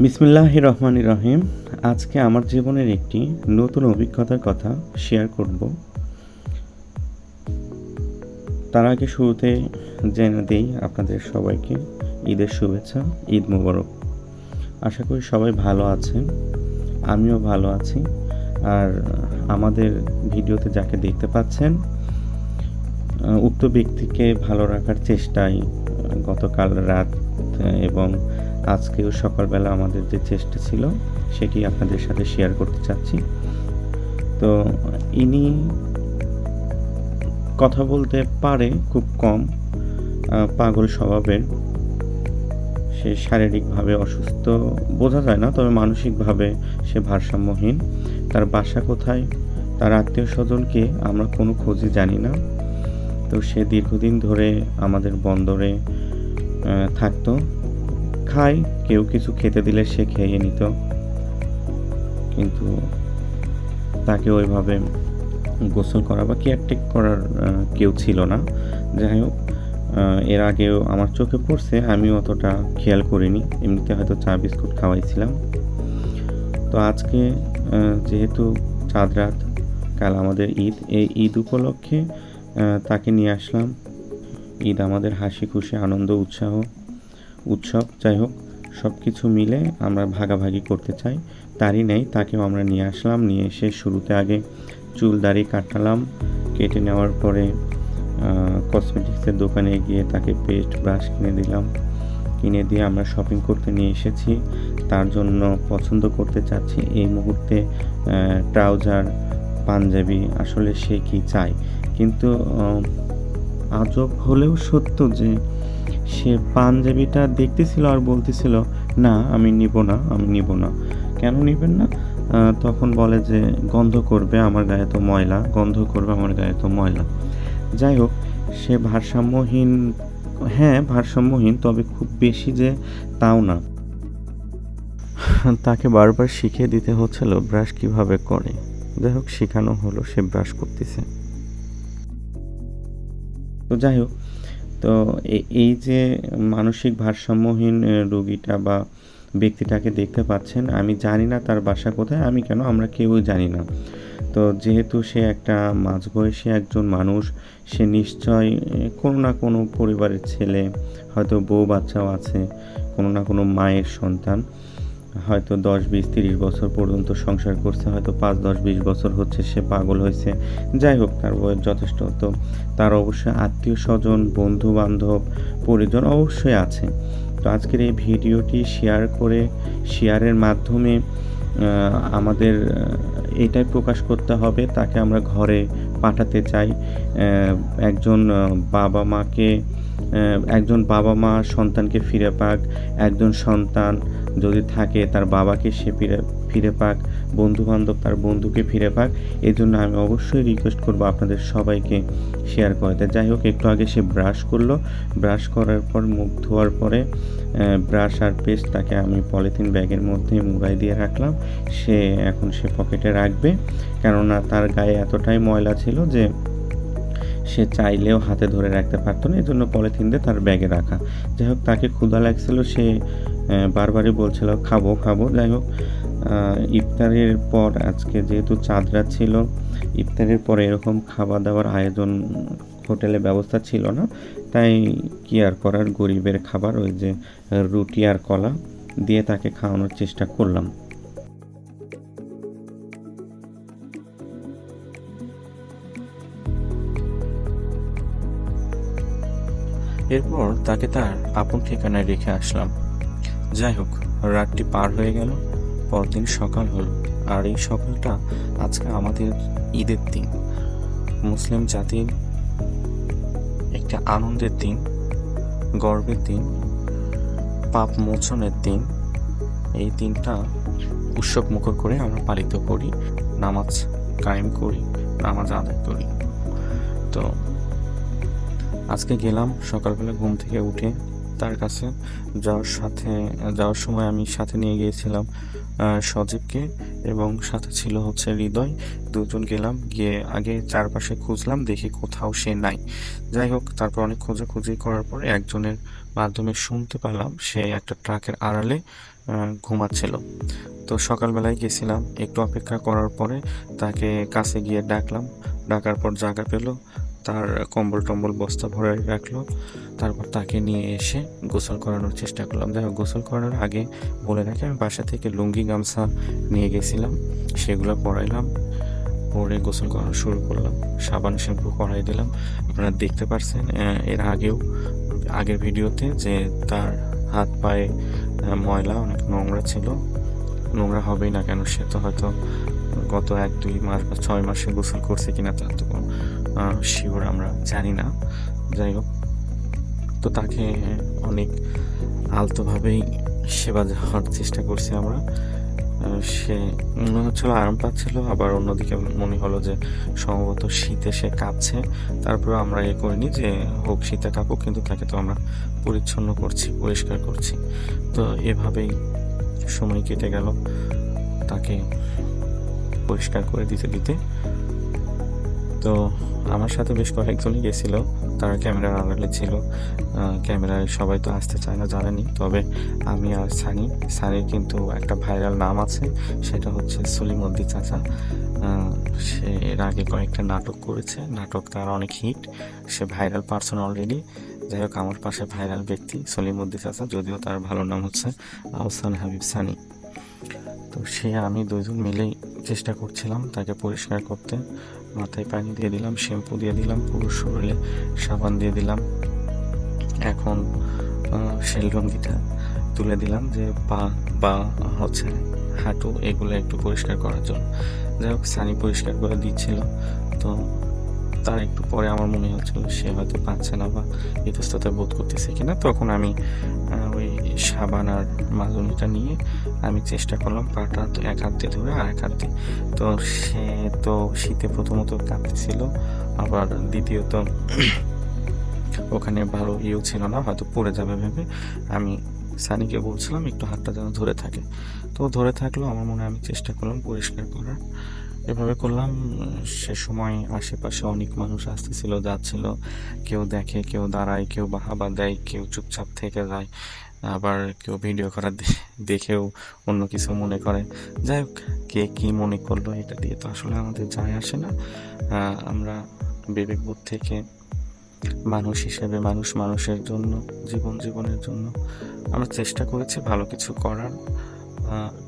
বিসমিল্লাহির রহমানির রহিম। আজকে আমার জীবনের একটি নতুন অভিজ্ঞতার কথা শেয়ার করব। তার আগে শুরুতে জেনে দেই আপনাদের সবাইকে ঈদের শুভেচ্ছা, ঈদ মোবারক। আশা করি সবাই ভালো আছেন, আমিও ভালো আছি। আর আমাদের ভিডিওতে যাকে দেখতে পাচ্ছেন উক্ত ব্যক্তিকে ভালো রাখার চেষ্টায় গতকাল রাত এবং আজকেও সকালবেলা আমাদের যে চেষ্টা ছিল সেটি আপনাদের সাথে শেয়ার করতে চাচ্ছি। তো ইনি কথা বলতে পারে খুব কম, পাগল স্বভাবের। সে শারীরিকভাবে অসুস্থ বোঝা যায় না, তবে মানসিকভাবে সে ভারসাম্যহীন। তার বাসা কোথায়, তার আত্মীয় স্বজনকে আমরা কোনো খোঁজই জানি না। তো সে দীর্ঘদিন ধরে আমাদের বন্দরে থাকতো, খায়, কেউ কিছু খেতে দিলে সে খেয়ে নিত, কিন্তু তাকে ওইভাবে গোসল করা বা কেয়ারটেক করার কেউ ছিল না। যাই হোক, এর আগেও আমার চোখে পড়ছে, আমিও অতটা খেয়াল করিনি, এমনিতে হয়তো চা বিস্কুট খাওয়াইছিলাম। তো আজকে যেহেতু চাঁদ রাত, কাল আমাদের ঈদ, এই ঈদ উপলক্ষে তাকে নিয়ে আসলাম। ঈদ আমাদের হাসি খুশি আনন্দ উৎসব। যাই হোক, সব কিছু মিলে আমরা ভাগাভাগি করতে চাই, তারই নেই তাকেও আমরা নিয়ে আসলাম। নিয়ে এসে শুরুতে আগে চুল দাড়ি কাটালাম, কেটে নেওয়ার পরে কসমেটিক্সের দোকানে গিয়ে তাকে পেস্ট ব্রাশ কিনে দিয়ে আমরা শপিং করতে নিয়ে এসেছি। তার জন্য পছন্দ করতে চাচ্ছি এই মুহূর্তে ট্রাউজার, পাঞ্জাবি। আসলে সে কি চায়, কিন্তু আজব হলেও সত্য যে সে পাঞ্জাবিটা দেখতেছিল আর বলতেছিল, না আমি নিব না। কেন নিবেন না? তখন বলে যে গন্ধ করবে আমার গায়ে তো ময়লা। যাই হোক, সে ভারসাম্যহীন, হ্যাঁ ভারসাম্যহীন, তবে খুব বেশি যে তাও না। তাকে বারবার শিখিয়ে দিতে হচ্ছিল ব্রাশ কিভাবে করে। যাই হোক, শেখানো হলো, সে ব্রাশ করতেছে। তো যাই হোক, তো এই যে মানসিক ভারসাম্যহীন রোগীটা বা ব্যক্তিটাকে দেখতে পাচ্ছেন, আমি জানি না তার বাসা কোথায়, আমরা কেউই জানি না। তো যেহেতু সে একটা মাঝবয়সী একজন মানুষ, সে নিশ্চয় কোনো না কোনো পরিবারের ছেলে, হয়তো বউ বাচ্চাও আছে, কোনো না কোনো মায়ের সন্তান, হয়তো 10-20-30 বছর পর্যন্ত সংসার করছে, হয়তো 5-10-20 বছর হচ্ছে সে পাগল হয়েছে। যাই হোক, তার বয়স যথেষ্ট, তো তার অবশ্যই আত্মীয় স্বজন, বন্ধু বান্ধব, পরিজন অবশ্যই আছে। তো আজকের এই ভিডিওটি শেয়ারের মাধ্যমে আমাদের এটাই প্রকাশ করতে হবে, তাকে আমরা ঘরে পাঠাতে চাই। একজন বাবা মা সন্তানকে ফিরে পাক, একজন সন্তান যদি থাকে তার বাবাকে সে ফিরে পাক, বন্ধু বান্ধব তার বন্ধুকে ফিরে পাক। এই জন্য আমি অবশ্যই রিকোয়েস্ট করবো আপনাদের সবাইকে শেয়ার করতে। যাই হোক, একটু আগে সে ব্রাশ করলো, ব্রাশ করার পর মুখ ধোয়ার পরে ব্রাশ আর পেস্ট তাকে আমি পলিথিন ব্যাগের মধ্যে মুড়াই দিয়ে রাখলাম। এখন সে পকেটে রাখবে, কেননা তার গায়ে এতটাই ময়লা ছিল যে সে চাইলেও হাতে ধরে রাখতে পারতো না, এই জন্য পলিথিন দিয়ে তার ব্যাগে রাখা। যাই হোক, তাকে ক্ষুধা লাগছিল, সে বারবারই বলছিল খাবো। যাই হোক, ইফতারের পর, আজকে যেহেতু চাঁদ রাত ছিল, ইফতারের পরে এরকম খাওয়া দাওয়ার আয়োজন হোটেলে ব্যবস্থা ছিল না, তাই কি আর করার, গরিবের খাবার ওই যে রুটি আর কলা দিয়ে তাকে খাওয়ানোর চেষ্টা করলাম। এরপর তাকে তার আপন ঠিকানায় রেখে আসলাম। যাই হোক, রাতটি পার হয়ে গেল, পরদিন সকাল হলো। আর এই সকালটা আজকে আমাদের ঈদের দিন, মুসলিম জাতির একটা আনন্দের দিন, গর্বের দিন, পাপ মোচনের দিন। এই দিনটা উৎসব মুখর করে আমরা পালিত করি, নামাজ কায়েম করি, নামাজ আদায় করি। তো আজকে গেলাম সকালবেলা ঘুম থেকে উঠে তার কাছে। যাওয়ার সময় আমি সাথে নিয়ে গিয়েছিলাম সজীবকে, এবং সাথে ছিল হচ্ছে হৃদয়। দুজন গেলাম, গিয়ে আগে চারপাশে খুঁজলাম, দেখি কোথাও সে নাই। যাই হোক, তারপর অনেক খোঁজাখুঁজি করার পরে একজনের মাধ্যমে শুনতে পেলাম সে একটা ট্রাকের আড়ালে ঘুমাচ্ছিল। তো সকালবেলায় গেছিলাম, একটু অপেক্ষা করার পরে তাকে কাছে গিয়ে ডাকলাম। ডাকার পর জায়গা পেল, তার কম্বল টম্বল বস্তা ভরে রাখলো। তারপর তাকে নিয়ে এসে গোসল করানোর চেষ্টা করলাম। যাই হোক, গোসল করানোর আগে বলে রাখি, আমি বাসা থেকে লুঙ্গি গামছা নিয়ে গেছিলাম, সেগুলো পরাইলাম, পরে গোসল করানো শুরু করলাম। সাবান শ্যাম্পু করাই দিলাম। আপনারা দেখতে পারছেন এর আগের ভিডিওতে যে তার হাত পায়ে ময়লা, অনেক নোংরা ছিল। নোংরা হবেই না কেন, সে তো হয়তো গত 1-2 মাস বা 6 মাসে গোসল করছে কিনা তার তো কোনো শিওর আমরা জানি না। যাই হোক, তো তাকে অনেক আলতোভাবেই সেবা দেওয়ার চেষ্টা করছি আমরা। সে মনে হচ্ছিল আরাম পাচ্ছিল, আবার অন্যদিকে মনে হলো যে সম্ভবত শীতে সে কাঁপছে। তারপরে আমরা করিনি যে হোক শীতে কাঁপুক, কিন্তু তাকে তো আমরা পরিচ্ছন্ন করছি, পরিষ্কার করছি। তো এভাবেই সময় কেটে গেল তাকে পরিষ্কার করে দিতে দিতে। তো আমার সাথে বেশ কয়েকজনই গেছিল, তারা ক্যামেরার আড়ালে ছিল। ক্যামেরায় সবাই তো আসতে চায় না, জানেনি। তবে আমি আর সানির কিন্তু একটা ভাইরাল নাম আছে, সেটা হচ্ছে সলিমুদ্দি চাচা। সে এর আগে কয়েকটা নাটক করেছে, নাটক তার অনেক হিট, সে ভাইরাল পারসন অলরেডি। যাই হোক, আমার পাশে ভাইরাল ব্যক্তি সলিমুদ্দি চাচা, যদিও তার ভালো নাম হচ্ছে আহসান হাবিব সানি। তো সে আমি দুজন মিলেই চেষ্টা করছিলাম তাকে পরিষ্কার করতে। মাথায় পানি দিয়ে দিলাম, শ্যাম্পু দিয়ে দিলাম, পুরো শরীরে সাবান দিয়ে দিলাম। এখন সেই লুঙ্গিটা তুলে দিলাম যে পা বা হচ্ছে হাঁটু এগুলো একটু পরিষ্কার করার জন্য। যাই হোক, সানি পরিষ্কার করে দিচ্ছিল। তো তার একটু পরে আমার মনে হচ্ছিল সে হয়তো পাচ্ছে না বা ইতস্ততা বোধ করতেছে কিনা। তখন আমি ওই সাবান আর মাজনিটা নিয়ে আমি চেষ্টা করলাম পাটা তো এক হাত দিয়ে ধরে আর এক হাত দিয়ে। তো সে তো শীতে প্রথমত কাঁপতেছিল, আবার দ্বিতীয়ত ওখানে ভালো ছিল না, হয়তো পড়ে যাবে ভেবে আমি সানিকে বলছিলাম একটু হাতটা যেন ধরে থাকে। তো ধরে থাকলো, আমার মনে হয় আমি চেষ্টা করলাম পরিষ্কার করার। এভাবে করলাম। সে সময় আশেপাশে অনেক মানুষ আসতেছিল, যাচ্ছিল। কেউ দেখে, কেউ দাঁড়ায়, কেউ বাহাবা দেয়, কেউ চুপচাপ থেকে যায়, আবার কেউ ভিডিও করা দেখেও অন্য কিছু মনে করে। যাই হোক, কে কী মনে করলো এটা দিয়ে তো আসলে আমাদের যায় আসে না। আমরা বিবেকবোধ থেকে মানুষ হিসেবে মানুষের জন্য, জীবনের জন্য আমরা চেষ্টা করেছি ভালো কিছু করার,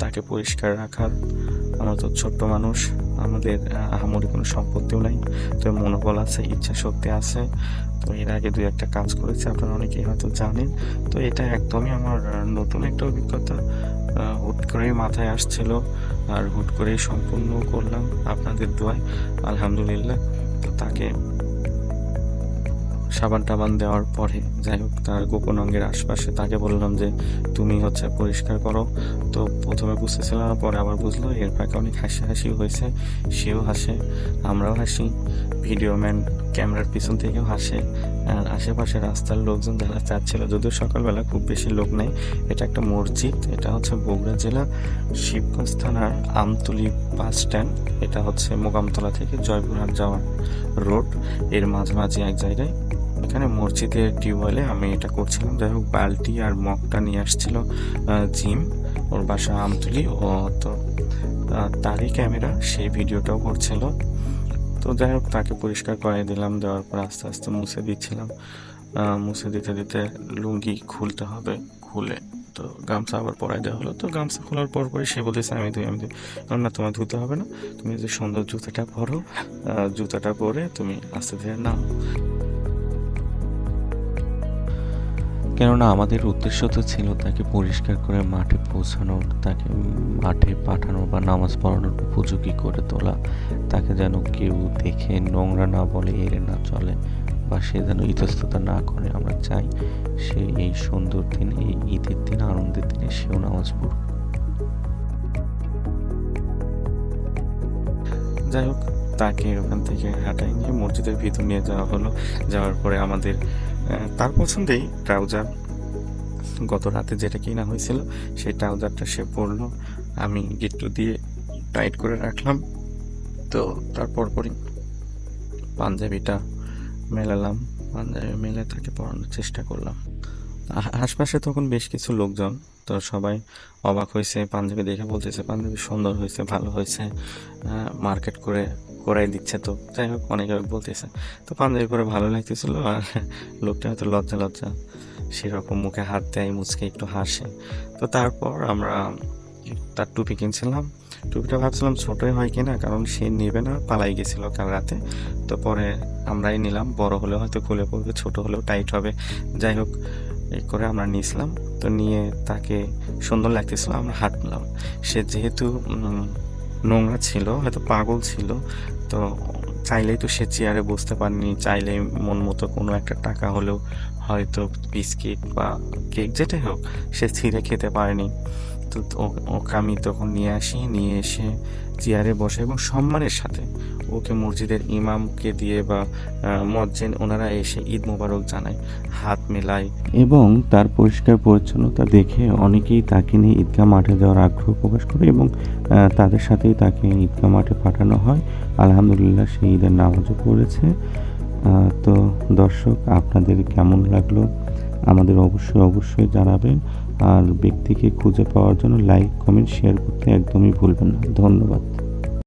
তাকে পরিষ্কার রাখার। আমরা তো ছোট্ট মানুষ, আমাদের আহামরি কোনো সম্পত্তিও নাই, তো মনোবল আছে, ইচ্ছা শক্তি আছে। তো এর আগে 2-1টা কাজ করেছি, আপনারা অনেকেই হয়তো জানেন। তো এটা একদমই আমার নতুন একটা অভিজ্ঞতা, হুট করেই মাথায় আসছিল আর হুট করেই সম্পূর্ণ করলাম আপনাদের দোয়ায়, আলহামদুলিল্লাহ। তো তাকে সাবান টাবান দেওয়ার পরে, যাই হোক, তার গোপন অঙ্গের আশপাশে তাকে বললাম যে তুমি হচ্ছে পরিষ্কার করো। তো প্রথমে বুঝতেছিল না, পরে আবার বুঝলো। এর ফাঁকে অনেক হাসি হয়েছে, সেও হাসে, আমরাও হাসি, ভিডিও ম্যান ক্যামেরার পিছন থেকেও হাসে। আর আশেপাশে রাস্তার লোকজন যারা চাচ্ছিল, যদিও সকালবেলা খুব বেশি লোক নেই। এটা একটা মসজিদ, এটা হচ্ছে বগুড়া জেলা শিবগঞ্জ থানার আমতলী বাস স্ট্যান্ড। এটা হচ্ছে মোকামতলা থেকে জয়পুরহাট যাওয়ার রোড, এর মাঝামাঝি এক জায়গায়। এখানে মসজিদের টিউবওয়েলে আমি এটা করছিলাম। যাই হোক, বালতি আর মগটা নিয়ে আসছিল জিম, ওর বাসা আমতলী। ও তো তারই ক্যামেরা, সেই ভিডিওটাও করছিল। তো যাই হোক, তাকে পরিষ্কার করে দিলাম, দেওয়ার পর আস্তে আস্তে মুছে দিচ্ছিলাম। মুছে দিতে দিতে লুঙ্গি খুলতে হবে, খুলে তো গামছা আবার পরাই দেওয়া হলো। তো গামছা খোলার পরই সে বলতেছে আমি ধুই। না, তোমার ধুতে হবে না, তুমি যে সুন্দর জুতাটা পরো, জুতাটা পরে তুমি আস্তে ধীরে নাও। কেননা আমাদের উদ্দেশ্য তো ছিল তাকে পরিষ্কার করে মাঠে পৌঁছানোর, তাকে মাঠে পাঠানো বা নামাজ পড়ানোর উপযোগী করে তোলা। তাকে যেন কেউ দেখে নোংরা না বলে, এড়ে না চলে, বা সে যেন ইতস্ততা না করে। আমরা চাই সে এই সুন্দর দিন, এই ঈদের দিন, আনন্দের দিনে সেও নামাজ পড়ুক। যাই হোক, তাকে ওখান থেকে হাঁটাই নিয়ে মসজিদের ভিতর নিয়ে যাওয়া হলো। যাওয়ার পরে আমাদের তার পছন্দেই ট্রাউজার, গত রাতে যেটা কিনা হয়েছিল সেই ট্রাউজারটা সে পরলো, আমি গিট্টু দিয়ে টাইট করে রাখলাম। তো তারপর পরই পাঞ্জাবিটা মেলালাম, পাঞ্জাবি মেলে তাকে পরানোর চেষ্টা করলাম। আশপাশে তখন বেশ কিছু লোকজন, তো সবাই অবাক হয়েছে, পাঞ্জাবি দেখে বলতেছে পাঞ্জাবি সুন্দর হয়েছে, ভালো হয়েছে, মার্কেট করাই দিচ্ছে। তো যাই হোক, অনেকে বলতেছে। তো পাঞ্জাবি পরে ভালো লাগতেছিল, আর লোকটা হয়তো লজ্জা সেরকম মুখে হাত দেয়, মুচকে একটু হাসে। তো তারপর আমরা তার টুপি কিনছিলাম। টুপিটা ভাবছিলাম ছোটই হয় কিনা, কারণ সে নেবে না, পালাই গেছিল কাল রাতে। তো পরে আমরাই নিলাম, বড় হলেও হয়তো খুলে পড়বে, ছোট হলেও টাইট হবে। যাই হোক, এই করে আমরা নিয়েছিলাম। তো নিয়ে তাকে সুন্দর লাগতেছিল, আমরা হাঁটলাম। সে যেহেতু নোংরা ছিল, হয়তো পাগল ছিল, তো চাইলেই তো সে চেয়ারে বসতে পারেনি, চাইলেই মন মতো কোনো একটা টাকা হলেও হয়তো বিস্কিট বা কেক যেটাই হোক সে ছিঁড়ে খেতে পারেনি। তো ওকে আমি তখন নিয়ে এসে চেয়ারে বসে এবং সম্মানের সাথে ওকে মসজিদের ইমামকে দিয়ে বা মুয়াজ্জিন ওনারা এসে ঈদ মোবারক জানায়, হাত মেলায়। এবং তার পরিষ্কার পরিচ্ছন্নতা দেখে অনেকেই তাকে নিয়ে ঈদগাহ মাঠে যাওয়ার আগ্রহ প্রকাশ করে এবং তাদের সাথেই তাকে ঈদগাহ মাঠে পাঠানো হয়। আলহামদুলিল্লাহ সে ঈদের নামাজও পড়েছে। তো দর্শক, আপনাদের কেমন লাগলো আমাদের অবশ্যই জানাবেন। আর ব্যক্তিকে খুঁজে পাওয়ার জন্য লাইক, কমেন্ট, শেয়ার করতে একদমই ভুলবেন না। ধন্যবাদ।